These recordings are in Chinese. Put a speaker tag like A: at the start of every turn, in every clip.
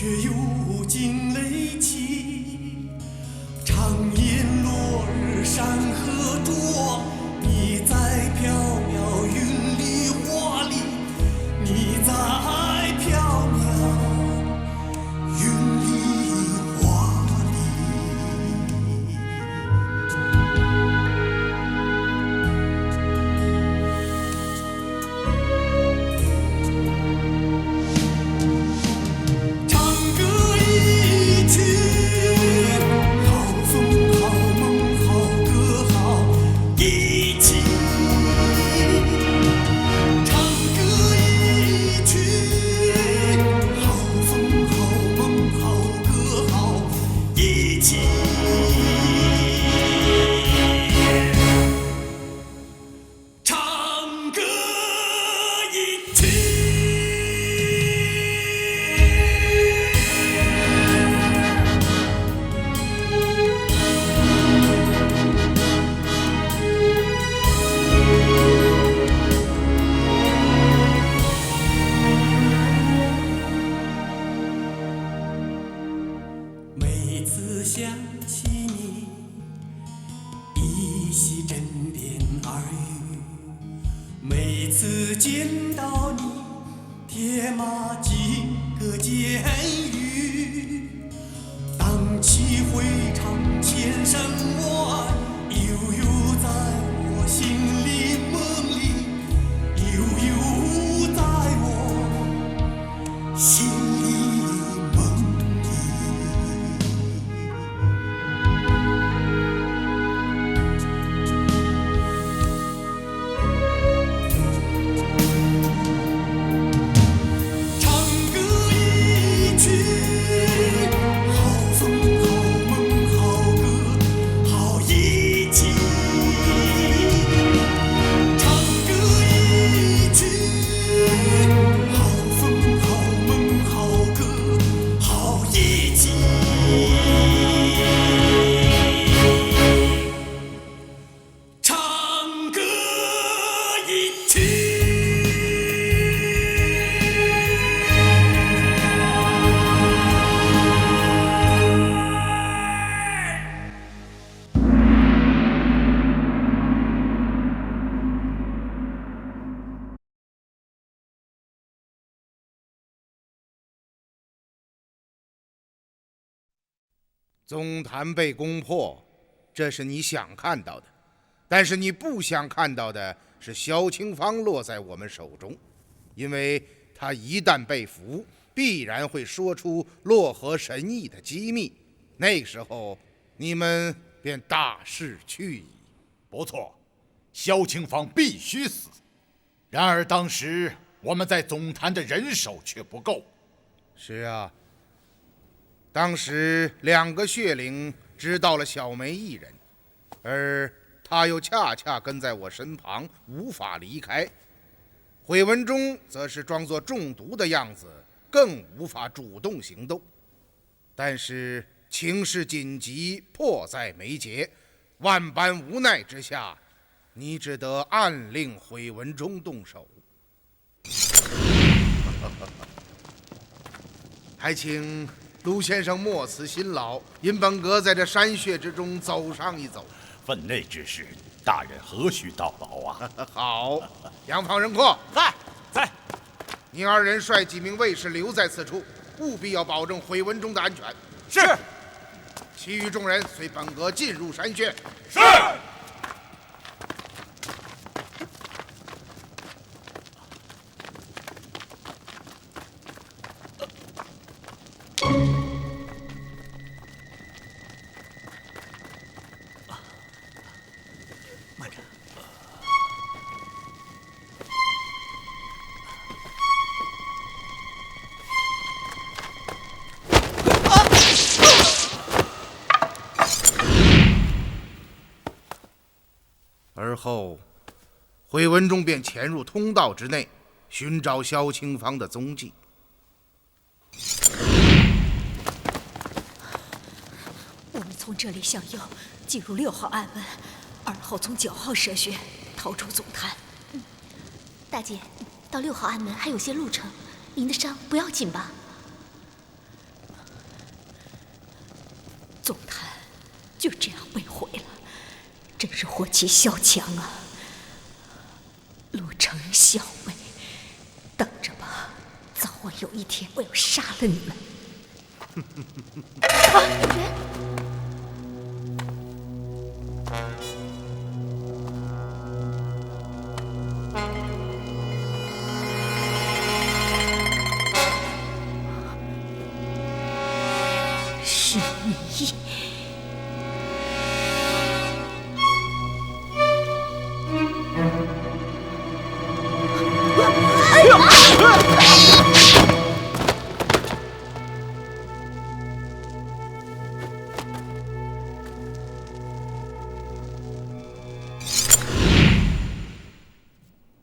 A: 却又惊雷起。长烟落日山河灼，你在缥缈云里花里，你在缥缈云里花里。唱歌一曲，好风好梦好歌好一起。唱歌一曲，好风好梦好歌好一起。唱歌一曲。每次想起你，依稀枕边耳语；每次见到你，铁马金戈监狱。荡气回肠千山外，悠悠在我心里梦里，悠悠在我心里梦里。唱歌一曲，好风好梦好歌好一起。唱歌一曲，好风好梦好歌好一起。唱歌一曲。
B: 宗坛被攻破，这是你想看到的，但是你不想看到的是萧清芳落在我们手中，因为他一旦被俘，必然会说出洛河神医的机密，那时候你们便大势去矣。
C: 不错，萧清芳必须死。然而当时我们在总坛的人手却不够。
B: 是啊，当时2个血灵知道了小梅一人，而他又恰恰跟在我身旁，无法离开。毁文中则是装作中毒的样子，更无法主动行动。但是情势紧急，迫在眉睫，万般无奈之下，你只得暗令毁文中动手。还请卢先生莫辞辛劳，引本阁在这山穴之中走上一走。
C: 分内之事，大人何须叨劳啊？
B: 好，杨方仁阔，
C: 在，在。
B: 你2人率几名卫士留在此处，务必要保证毁文中的安全。
C: 是。
B: 其余众人随本阁进入山穴。
C: 是。
A: 慢着。
B: 而后，毁文中便潜入通道之内，寻找萧清芳的踪迹。
D: 我们从这里向右进入6号暗门，2号从9号蛇穴逃出总坛。
E: 大姐，到6号暗门还有些路程，您的伤不要紧吧？
D: 就这样被毁了，真是祸起萧墙啊！陆成、小梅，等着吧，早晚有一天我要杀了你们！是你。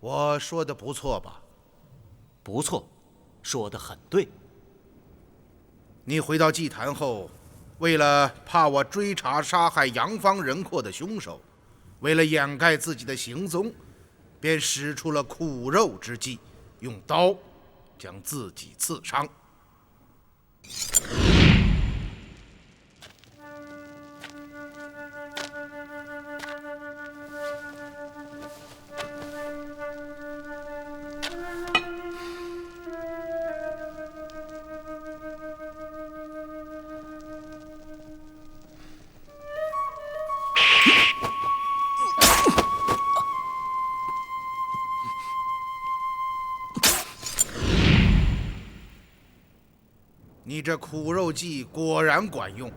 B: 我说的不错吧？
E: 不错，说得很对。
B: 你回到祭坛后，为了怕我追查杀害杨方人阔的凶手，为了掩盖自己的行踪，便使出了苦肉之计，用刀将自己刺伤。你这苦肉计果然管用，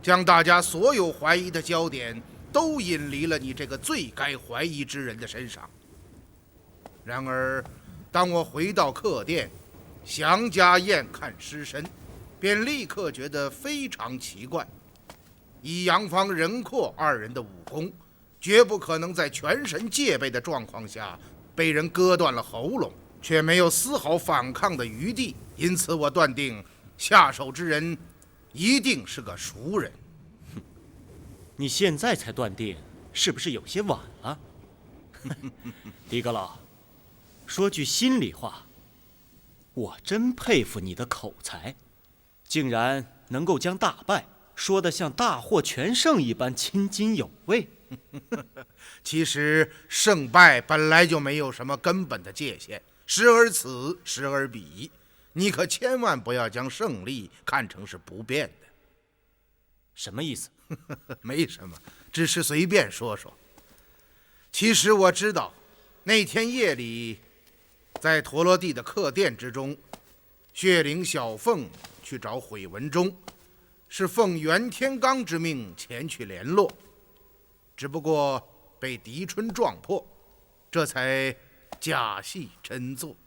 B: 将大家所有怀疑的焦点都引离了你这个最该怀疑之人的身上。然而，当我回到客店，详加验看尸身，便立刻觉得非常奇怪。以杨方、任阔二人的武功，绝不可能在全神戒备的状况下被人割断了喉咙，却没有丝毫反抗的余地。因此，我断定下手之人一定是个熟人。
E: 你现在才断定，是不是有些晚了？狄阁老，说句心里话，我真佩服你的口才，竟然能够将大败说得像大获全胜一般津津有味。
B: 其实胜败本来就没有什么根本的界限，时而此，时而彼。你可千万不要将胜利看成是不变的。
E: 什么意思？
B: 没什么，只是随便说说。其实我知道，那天夜里，在陀罗地的客店之中，血灵小凤去找毁文忠，是奉袁天罡之命前去联络，只不过被狄春撞破，这才假戏真做。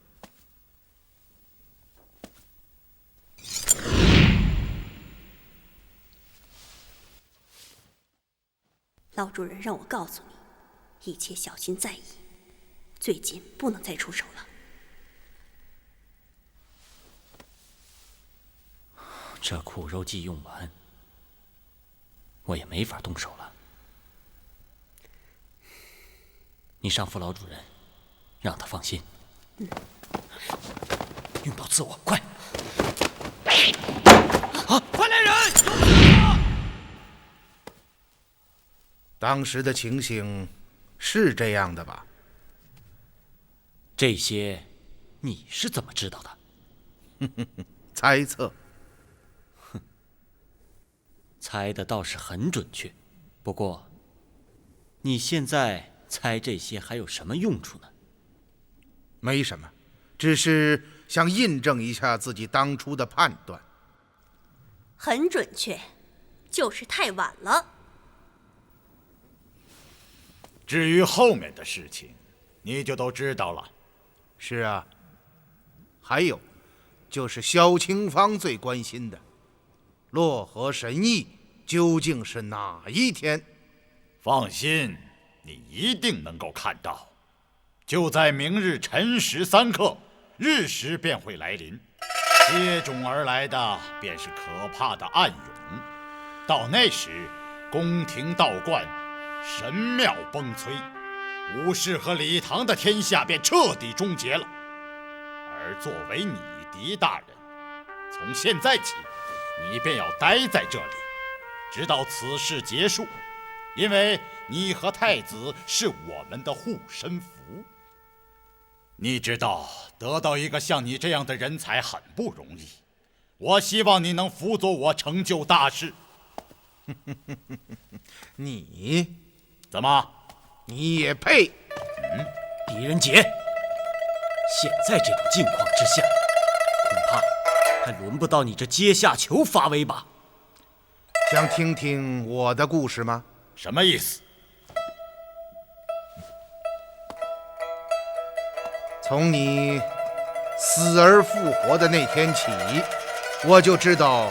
F: 老主人让我告诉你，一切小心在意，最近不能再出手了。
E: 这苦肉计用完，我也没法动手了。你上父老主人，让他放心。用刀刺我，快！啊！快来人！
B: 当时的情形是这样的吧？
E: 这些你是怎么知道的？
B: 猜测。
E: 猜的倒是很准确，不过，你现在猜这些还有什么用处呢？
B: 没什么，只是想印证一下自己当初的判断。
F: 很准确，就是太晚了。
C: 至于后面的事情，你就都知道了。
B: 是啊，还有，就是萧清芳最关心的，洛河神医究竟是哪一天？
C: 放心，你一定能够看到，就在明日辰时3刻，日食便会来临，接踵而来的便是可怕的暗涌。到那时，宫廷道观，神庙崩摧，武士和礼堂的天下便彻底终结了。而作为你狄大人，从现在起，你便要待在这里，直到此事结束，因为你和太子是我们的护身符。你知道，得到一个像你这样的人才很不容易。我希望你能辅佐我成就大事。
B: 你
C: 怎么？
B: 你也配？
E: 狄仁杰，现在这种境况之下，恐怕还轮不到你这阶下囚发威吧？
B: 想听听我的故事吗？
C: 什么意思？
B: 从你死而复活的那天起，我就知道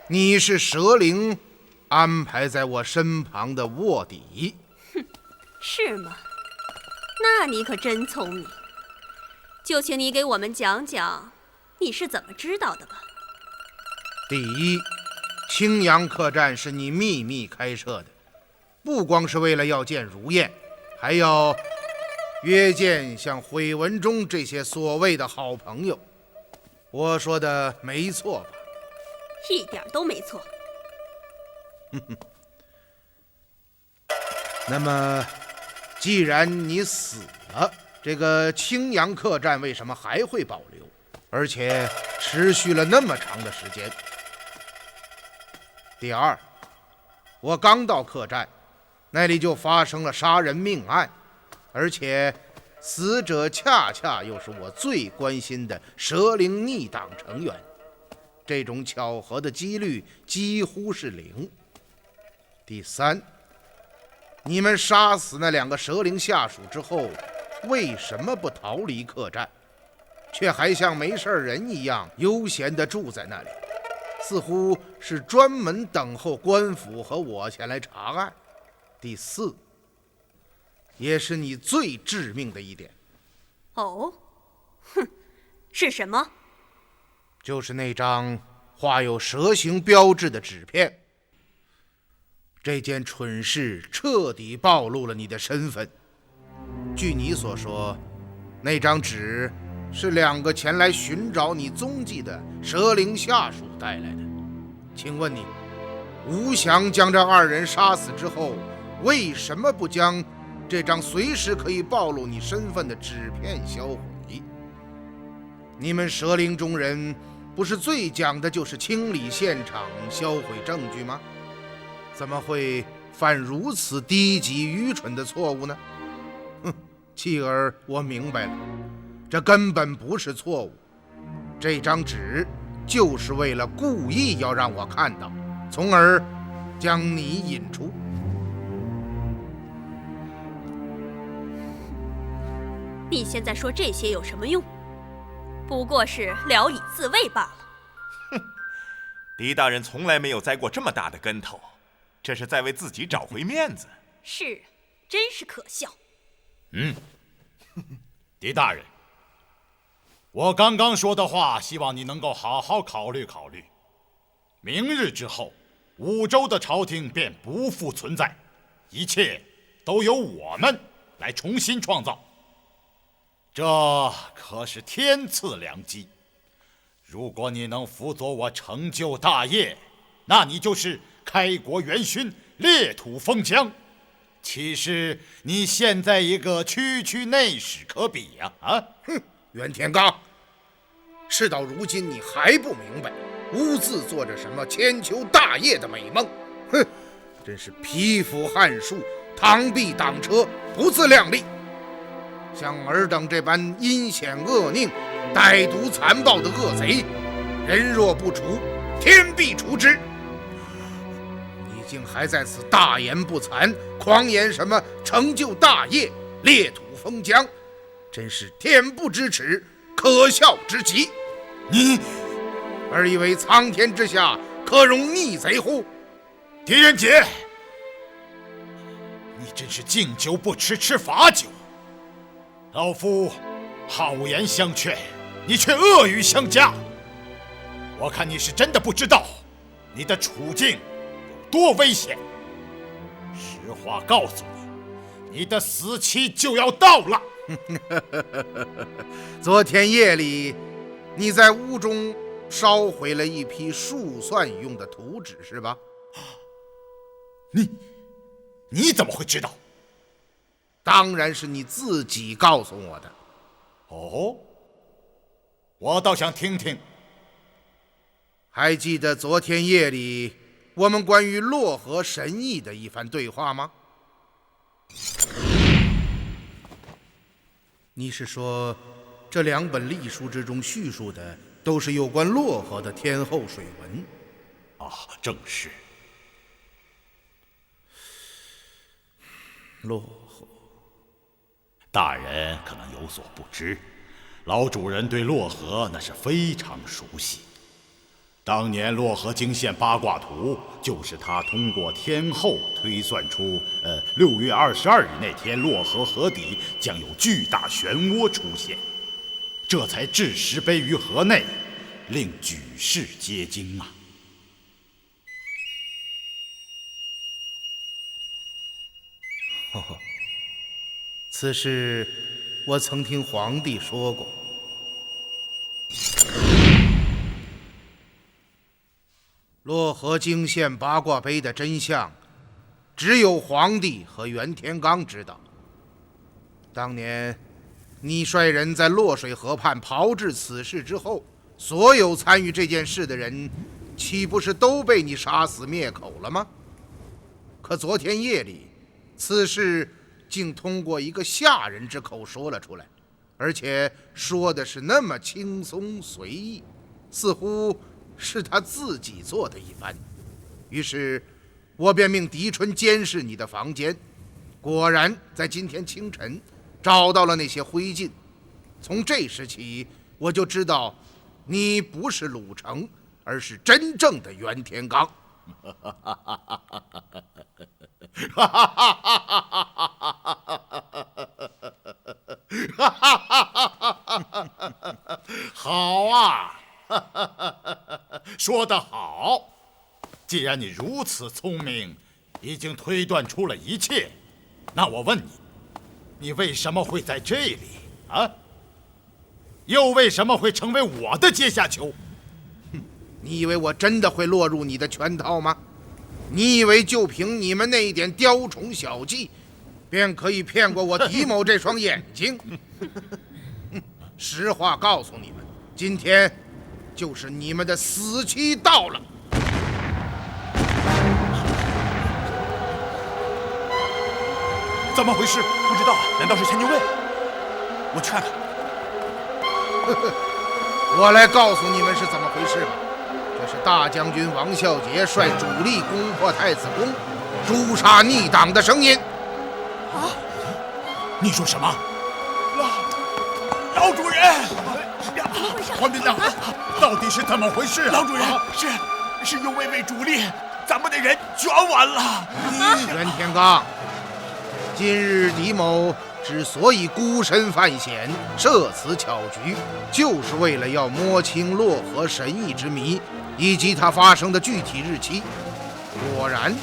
B: 你是蛇灵安排在我身旁的卧底。
F: 是吗？那你可真聪明。就请你给我们讲讲，你是怎么知道的吧。
B: 第一，青阳客栈是你秘密开设的，不光是为了要见如燕，还要约见像毁文中这些所谓的好朋友。我说的没错吧？
F: 一点都没错。
B: 那么既然你死了，这个青阳客栈为什么还会保留，而且持续了那么长的时间？第二，我刚到客栈，那里就发生了杀人命案，而且死者恰恰又是我最关心的蛇灵逆党成员，这种巧合的几率几乎是零。第三，你们杀死那2个蛇灵下属之后，为什么不逃离客栈，却还像没事人一样悠闲地住在那里，似乎是专门等候官府和我前来查案？第四，也是你最致命的一点。
F: 哦，哼，是什么？
B: 就是那张画有蛇形标志的纸片。这件蠢事彻底暴露了你的身份。据你所说，那张纸是2个前来寻找你踪迹的蛇灵下属带来的。请问你，吴降将这2人杀死之后，为什么不将这张随时可以暴露你身份的纸片销毁？你们蛇灵中人不是最讲的就是清理现场、销毁证据吗？怎么会犯如此低级愚蠢的错误呢？继而我明白了，这根本不是错误，这张纸就是为了故意要让我看到，从而将你引出。
F: 你现在说这些有什么用？不过是聊以自慰罢了。
G: 哼，狄大人从来没有栽过这么大的跟头，这是在为自己找回面子。
F: 是，真是可笑。
C: 狄大人，我刚刚说的话，希望你能够好好考虑考虑。明日之后，5州的朝廷便不复存在，一切都由我们来重新创造。这可是天赐良机，如果你能辅佐我成就大业，那你就是开国元勋，裂土封疆。岂是你现在一个区区内史可比呀？
B: 袁天罡，事到如今你还不明白，兀自做着什么千秋大业的美梦？真是匹夫撼树，螳臂挡车，不自量力。像尔等这般阴险恶佞、歹毒残暴的恶贼，人若不除，天必除之。你竟还在此大言不惭，狂言什么成就大业、裂土封疆，真是恬不知耻，可笑之极。
C: 你
B: 而以为苍天之下可容逆贼乎？
C: 狄仁杰，你真是敬酒不吃吃罚酒。老夫好言相劝，你却恶语相加。我看你是真的不知道你的处境有多危险。实话告诉你，你的死期就要到了。
B: 昨天夜里，你在屋中烧毁了一批树算用的图纸，是吧？
C: 你怎么会知道？
B: 当然是你自己告诉我的。
C: 哦，我倒想听听。
B: 还记得昨天夜里我们关于洛河神异的一番对话吗？你是说，这2本历书之中叙述的都是有关洛河的天后水文？
C: 啊，正是。
B: 洛河，
C: 大人可能有所不知，老主人对洛河那是非常熟悉。当年洛河经线八卦图，就是他通过天后推算出，6月22日那天洛河河底将有巨大漩涡出现，这才置石碑于河内，令举世皆惊啊！
B: 此事我曾听皇帝说过。洛河经线八卦碑的真相，只有皇帝和袁天罡知道。当年你率人在洛水河畔炮制此事之后，所有参与这件事的人，岂不是都被你杀死灭口了吗？可昨天夜里，此事竟通过一个下人之口说了出来，而且说的是那么轻松随意，似乎是他自己做的一般。于是我便命狄春监视你的房间，果然在今天清晨找到了那些灰烬。从这时起，我就知道你不是鲁成，而是真正的袁天罡。
C: 好啊，说得好！既然你如此聪明，已经推断出了一切，那我问你，你为什么会在这里啊？又为什么会成为我的阶下囚？
B: 你以为我真的会落入你的圈套吗？你以为就凭你们那一点雕虫小技，便可以骗过我狄某这双眼睛？实话告诉你们，今天就是你们的死期到了。
C: 怎么回事？
G: 不知道，难道是千牛卫？我去看看。
B: 我来告诉你们是怎么回事吧。这是大将军王孝杰率主力攻破太子宫，诛杀逆党的声音。
C: 啊！你说什么？
G: 老主人，
C: 官兵呢？到底是怎么回事啊？
G: 老主人，是右卫为主力，咱们的人全完了。
B: 袁天罡，今日狄某之所以孤身犯险，设此巧局，就是为了要摸清洛河神异之谜，以及它发生的具体日期。果然，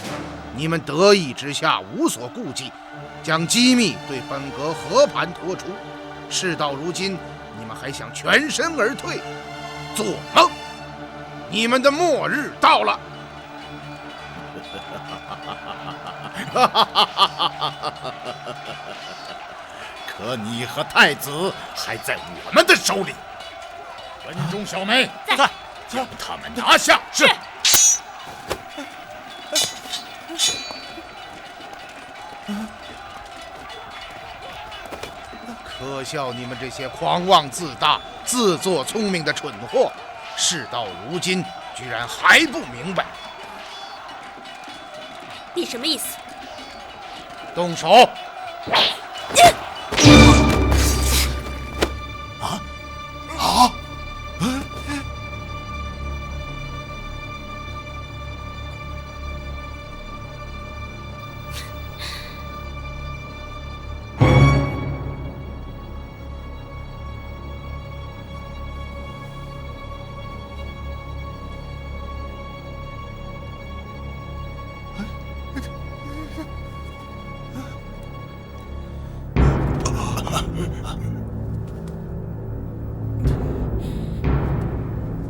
B: 你们得意之下无所顾忌，将机密对本阁和盘托出。事到如今，你们还想全身而退？做梦！你们的末日到了！
C: 可你和太子还在我们的手里。文忠、小梅在，将他们拿下。是。
B: 可笑你们这些狂妄自大、自作聪明的蠢货！事到如今，居然还不明白。
F: 你什么意思？
B: 动手！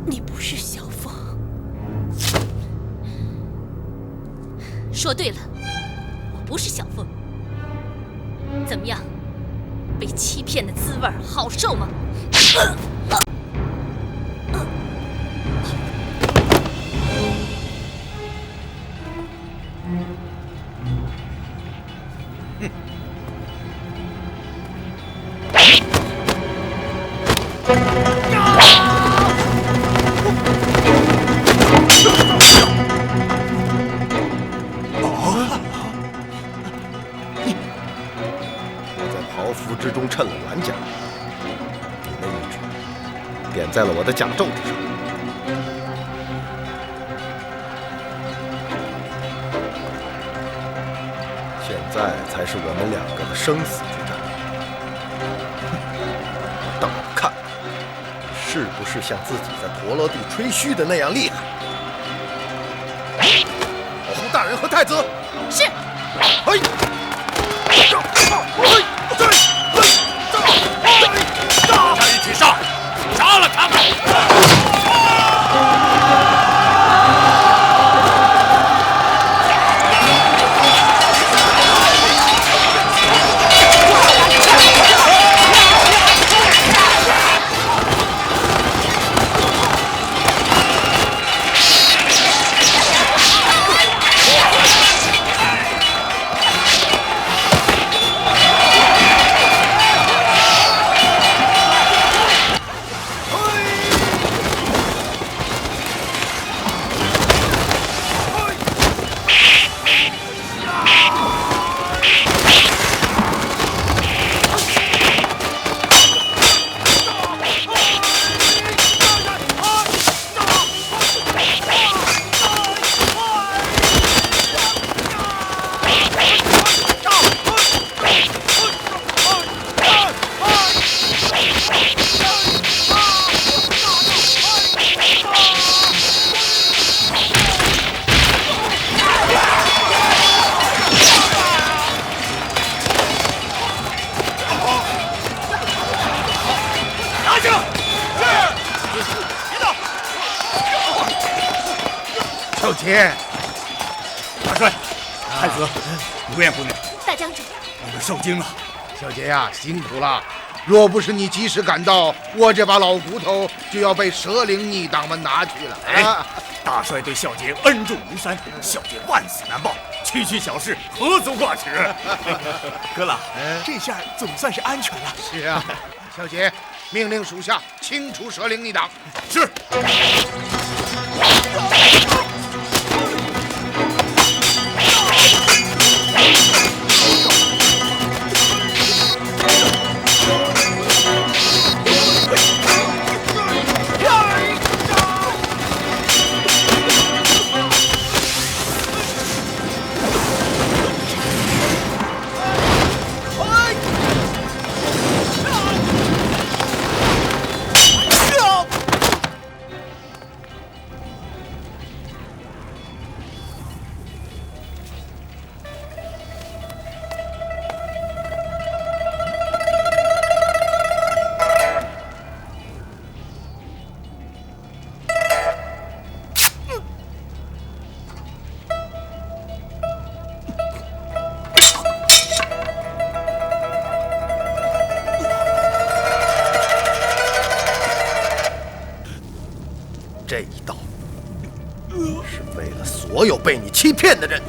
F: 你不是小凤。说对了，
D: 不是小凤。怎么样，被欺骗的滋味好受吗？
H: 之中趁了软甲，你的意志点在了我的甲胄之上。现在才是我们两个的生死之战。等我看，你是不是像自己在陀罗地吹嘘的那样厉害？保护大人和太子。
D: 是。
H: 嘿。
C: 大家一起上，杀了他们！
B: 小杰，
I: 大帅，太子，如愿姑娘，
D: 大将军，
I: 你们受惊了。
B: 小杰呀，辛苦了。若不是你及时赶到，我这把老骨头就要被蛇灵逆党们拿去了。啊！
I: 大帅对小杰恩重如山，小杰万死难报，区区小事何足挂齿。
G: 哥老，这下总算是安全了。
B: 是啊，小杰，命令属下清除蛇灵逆党。
I: 是。
H: 这一刀是为了所有被你欺骗的人。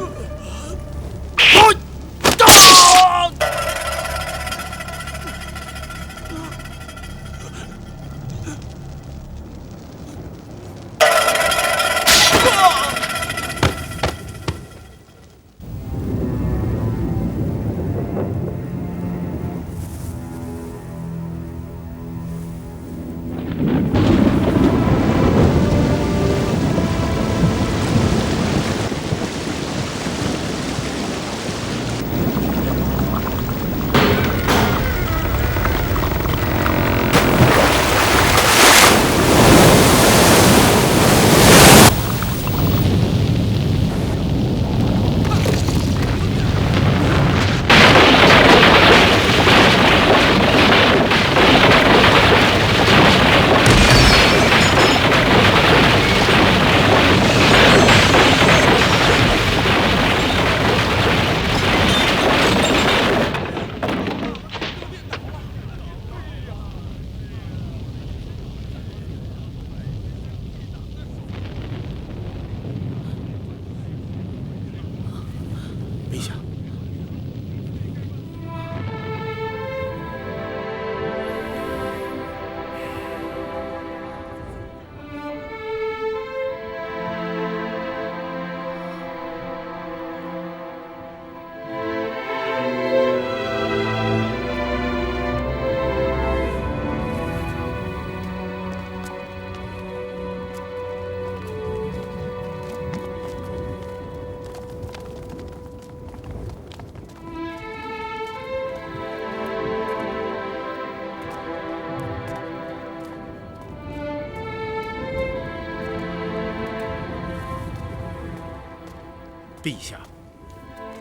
B: 陛下，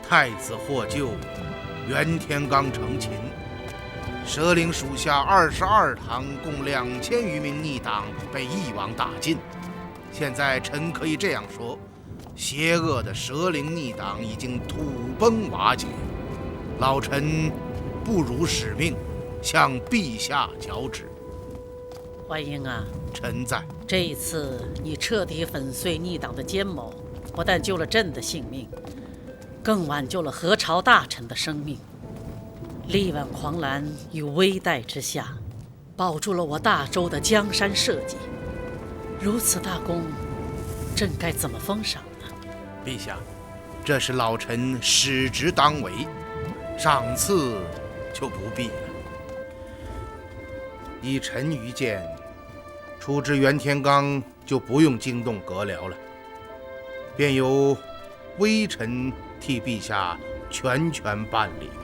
B: 太子获救，袁天罡成擒，蛇岭属下22堂共2000余名逆党被一网打尽。现在臣可以这样说，邪恶的蛇岭逆党已经土崩瓦解，老臣不辱使命，向陛下交旨。
J: 淮英啊，
B: 臣在。
J: 这一次你彻底粉碎逆党的奸谋，不但救了朕的性命，更挽救了何朝大臣的生命。力挽狂澜于危殆之下，保住了我大周的江山社稷。如此大功，朕该怎么封赏呢？
B: 陛下，这是老臣使职当为，赏赐就不必了。依臣愚见，处置袁天罡就不用惊动阁僚了，便由微臣替陛下全权办理吧。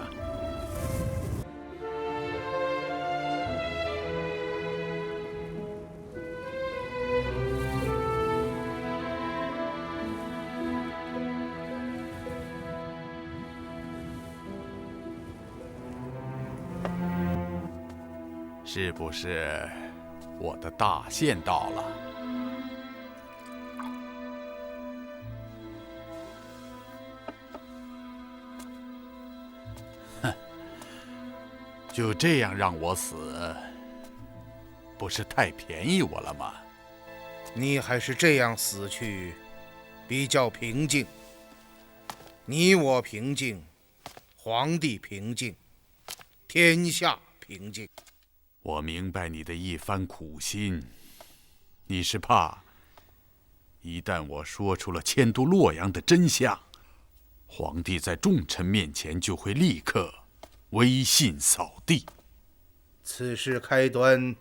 I: 是不是我的大限到了？哼，就这样让我死，不是太便宜我了吗？
B: 你还是这样死去，比较平静。你我平静，皇帝平静，天下平静。
I: 我明白你的一番苦心，你是怕一旦我说出了迁都洛阳的真相，皇帝在众臣面前就会立刻威信扫地。
B: 此事开端，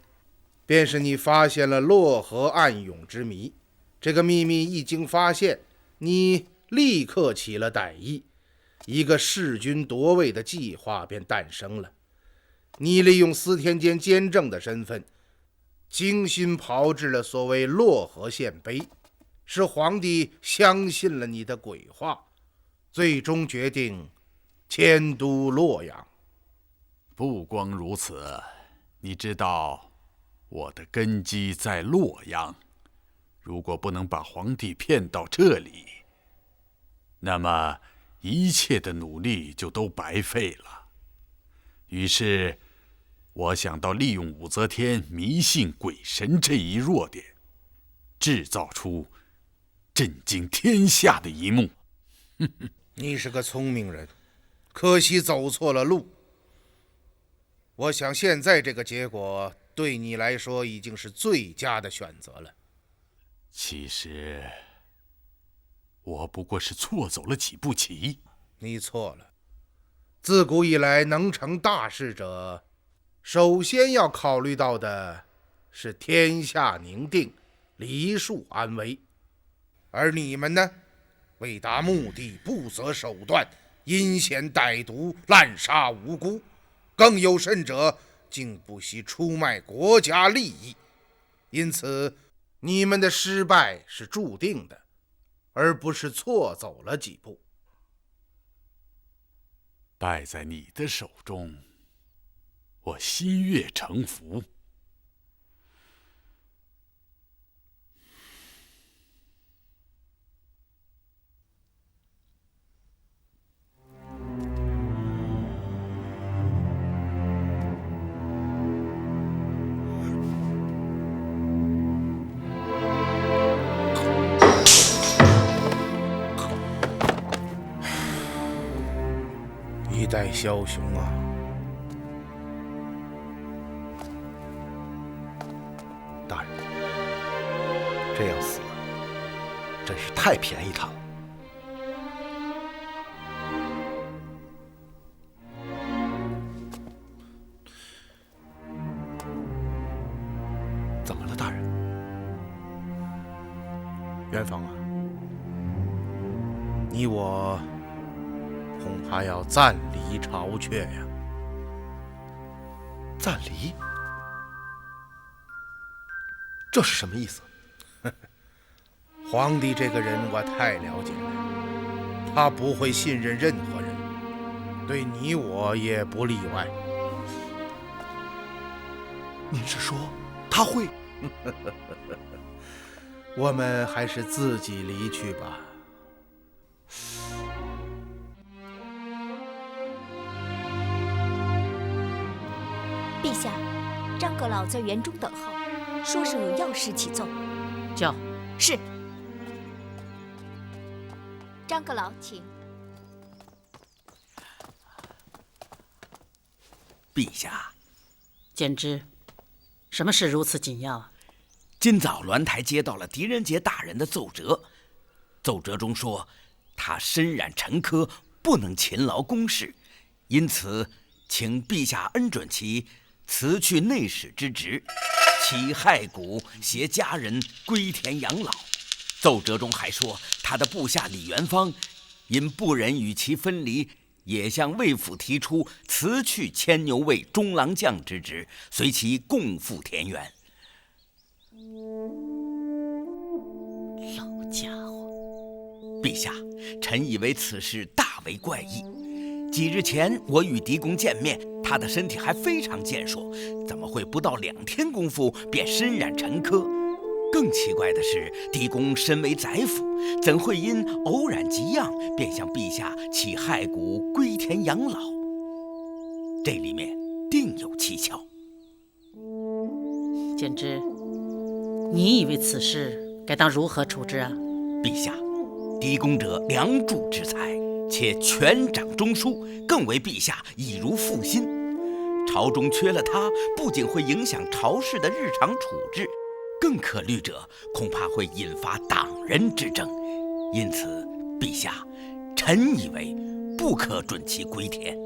B: 便是你发现了洛河暗涌之谜。这个秘密一经发现，你立刻起了歹意，一个弑君夺位的计划便诞生了。你利用司天监监正的身份，精心炮制了所谓洛河献碑，使皇帝相信了你的鬼话，最终决定迁都洛阳。
I: 不光如此，你知道我的根基在洛阳，如果不能把皇帝骗到这里，那么一切的努力就都白费了。于是我想到利用武则天迷信鬼神这一弱点，制造出震惊天下的一幕。
B: 你是个聪明人，可惜走错了路。我想现在这个结果对你来说已经是最佳的选择了。
I: 其实我不过是错走了几步棋。
B: 你错了。自古以来，能成大事者，首先要考虑到的是天下宁定，黎庶安危。而你们呢，为达目的不择手段，阴险歹毒，滥杀无辜，更有甚者，竟不惜出卖国家利益。因此，你们的失败是注定的，而不是错走了几步。
I: 败在你的手中，我心悦诚服。
B: 一代枭雄啊！
H: 大人，这样死真是太便宜他了。怎么了，大人？
B: 元芳啊，你我恐怕要暂离巢阙呀。
H: 暂离？这是什么意思？
B: 皇帝这个人我太了解了，他不会信任任何人，对你我也不例外。
H: 您是说他会？
B: 我们还是自己离去吧。
D: 陛下，张阁老在园中等候，说是有要事启奏。
J: 叫。
D: 是。张阁老，请。
K: 陛下，
J: 简之，什么事如此紧要啊？
K: 今早栾台接到了狄仁杰大人的奏折，奏折中说他身染沉疴，不能勤劳公事，因此请陛下恩准其辞去内史之职，起骸骨携家人归田养老。奏折中还说，他的部下李元芳因不忍与其分离，也向魏府提出辞去牵牛卫中郎将之职，随其共赴田园。
J: 老家伙！
K: 陛下，臣以为此事大为怪异。几日前我与狄公见面，他的身体还非常健硕，怎么会不到2天功夫便身染沉疴？更奇怪的是，狄公身为宰辅，怎会因偶然疾恙便向陛下起骸骨归田养老？这里面定有蹊跷。
J: 简之，你以为此事该当如何处置啊？
K: 陛下，狄公者梁柱之才，且权掌中枢，更为陛下已如父亲。朝中缺了他，不仅会影响朝事的日常处置，更可虑者恐怕会引发党人之争。因此，陛下，臣以为不可准其归田。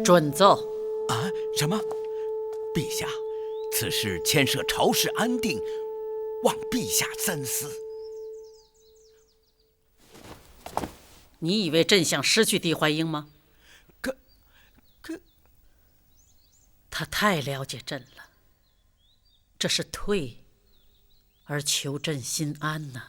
J: 准奏。
K: 啊？什么？陛下，此事牵涉朝事安定，望陛下三思。
J: 你以为朕想失去狄怀英吗？他太了解朕了，这是退而求朕心安呐。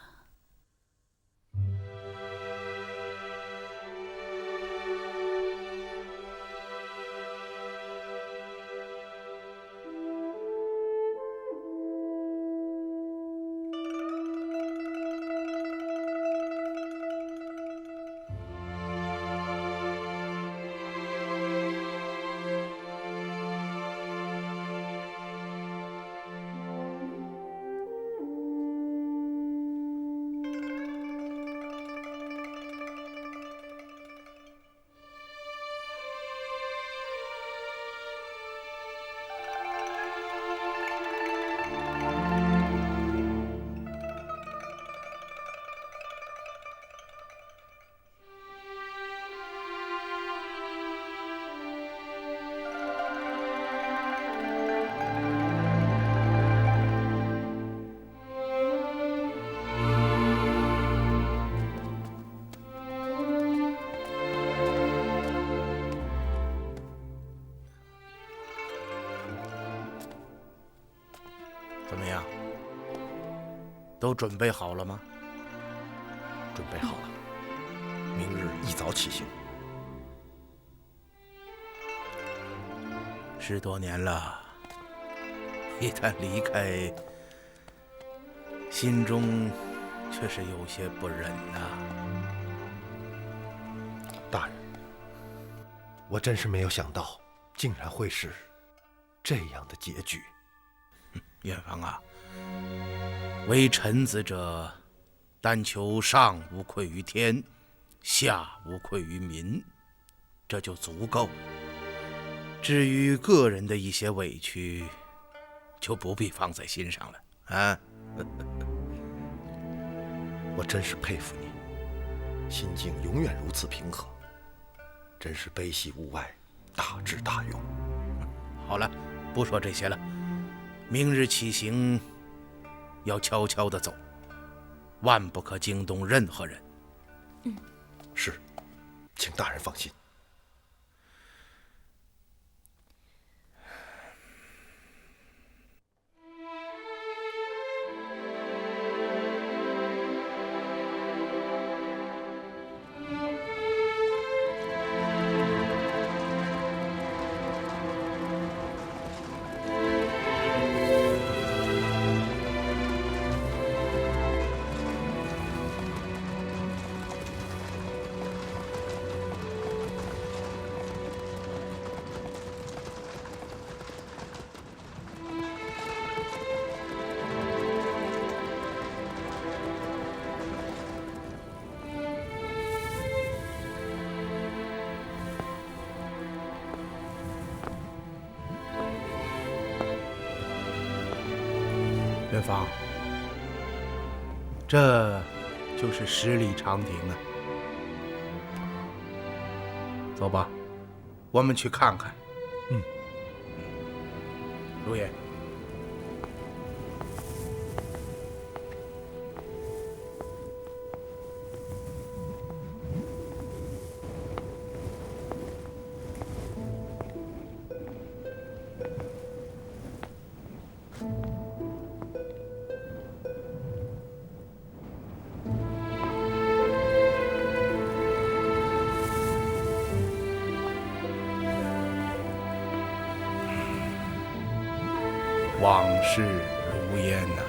B: 怎么样？都准备好了吗？
H: 准备好了，明日一早起行。
B: 10多年了，一旦离开，心中却是有些不忍呐。
H: 大人，我真是没有想到，竟然会是这样的结局。
B: 远方啊，为臣子者，但求上无愧于天，下无愧于民，这就足够。至于个人的一些委屈，就不必放在心上了啊。
H: 我真是佩服你，心境永远如此平和，真是悲喜物外，大智大用。
B: 好了，不说这些了。明日起行，要悄悄地走，万不可惊动任何人。
H: 是，请大人放心。
B: 元芳，这就是十里长亭啊！走吧，我们去看看。如也。往事如烟呐、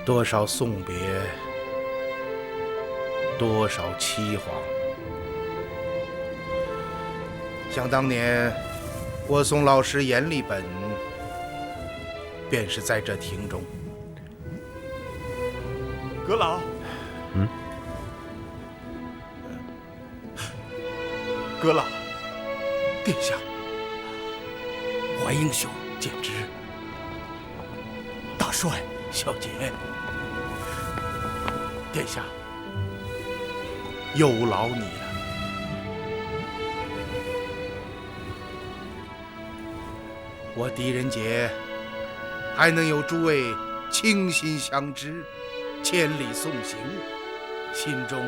B: 多少送别，多少凄惶。想当年，我送老师阎立本，便是在这亭中。
G: 阁老，阁老。
B: 殿下，
K: 怀英兄，
B: 简直，
G: 大帅，
B: 小杰，殿下，有劳你了。我狄仁杰还能有诸位倾心相知，千里送行，心中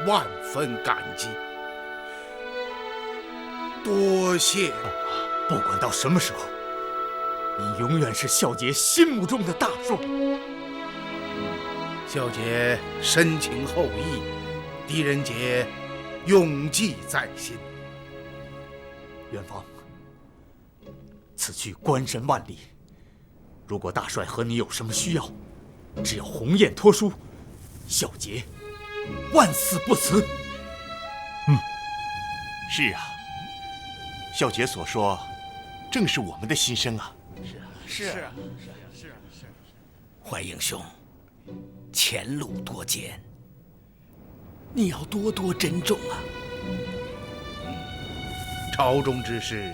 B: 万分感激。多谢。
L: 不管到什么时候，你永远是孝杰心目中的大帅。
B: 孝杰深情厚谊，狄仁杰永记在心。
L: 元芳，此去关山万里，如果大帅和你有什么需要，只要鸿雁托书，孝杰万死不辞。
G: 是啊，孝杰所说，正是我们的心声啊！
K: 是啊。怀英兄，前路多艰，你要多多珍重啊！
B: 朝中之事，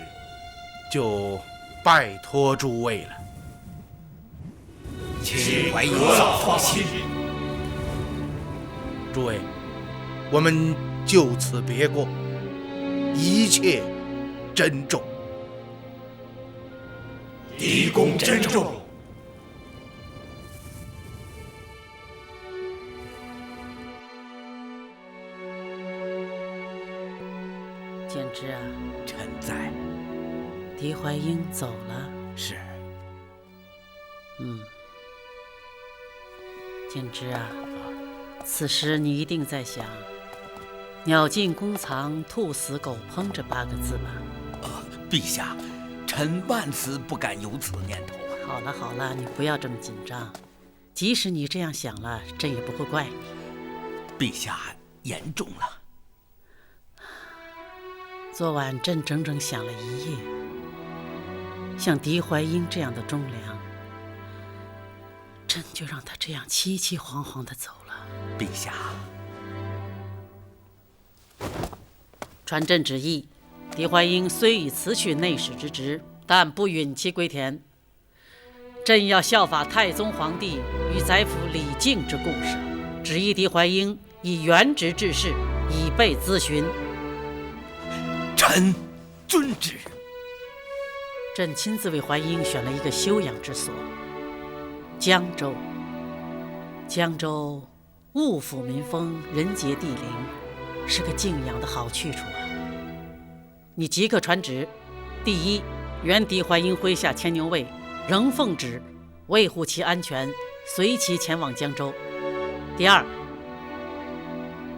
B: 就拜托诸位了。
K: 请怀英兄放心。
B: 诸位，我们就此别过，一切珍重。
K: 狄公珍重。
J: 简直啊！
K: 臣在。
J: 狄怀英走了。
K: 是。
J: 简直啊！此时你一定在想“鸟尽弓藏，兔死狗烹”这8个字吧？
K: 陛下，臣万死不敢有此念头啊！
J: 好了好了，你不要这么紧张。即使你这样想了，朕也不会怪你。
K: 陛下言重了。
J: 昨晚朕整整想了一夜，像狄怀英这样的忠良，朕就让他这样凄凄惶惶地走了。
K: 陛下，
J: 传朕旨意，狄怀英虽已辞去内史之职，但不允其归田。朕要效法太宗皇帝与宰辅李靖之共事，旨意狄怀英以原职致仕，以备咨询。
K: 臣遵旨。
J: 朕亲自为怀英选了一个休养之所，江州。江州物阜民丰，人杰地灵，是个静养的好去处啊。你即刻传旨：第一，原狄怀英麾下牵牛卫仍奉旨维护其安全，随其前往江州。第二，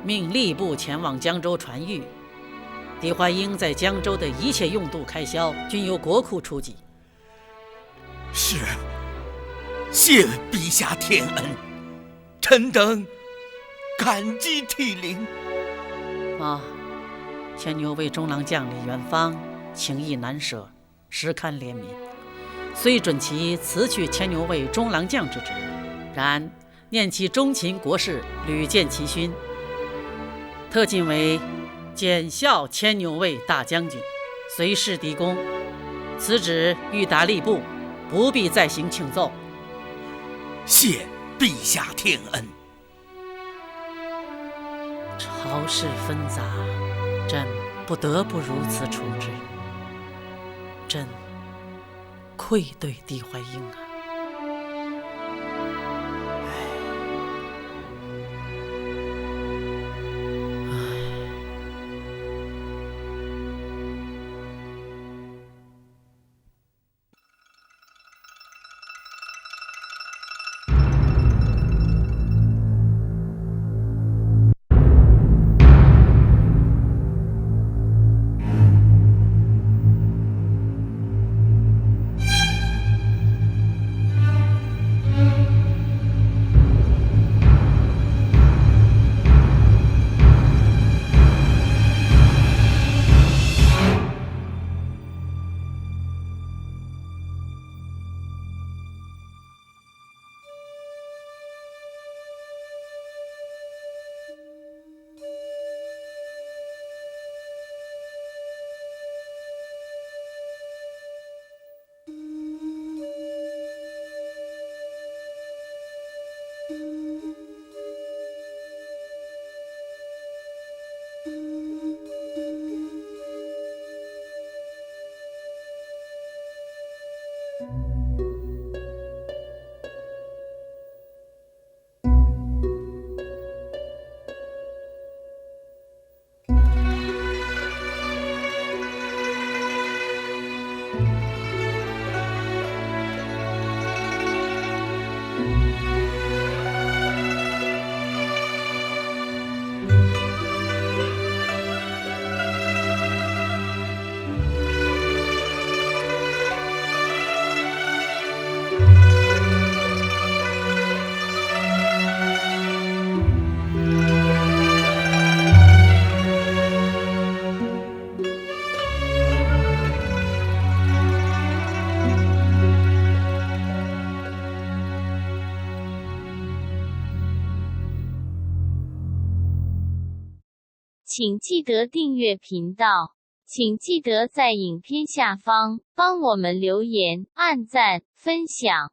J: 命吏部前往江州传谕，狄怀英在江州的一切用度开销均由国库出给。
K: 是，谢陛下天恩，臣等感激涕零。
J: 啊，牵牛卫中郎将李元芳情义难舍，实堪怜悯。虽准其辞去牵牛卫中郎将之职，然念其忠勤国事，屡建其勋，特进为检校牵牛卫大将军，随侍狄公。此旨欲达吏部，不必再行庆奏。
K: 谢陛下天恩。
J: 朝事纷杂，朕不得不如此处置。朕愧对狄怀英啊！
M: 请记得订阅频道，请记得在影片下方帮我们留言、按赞、分享。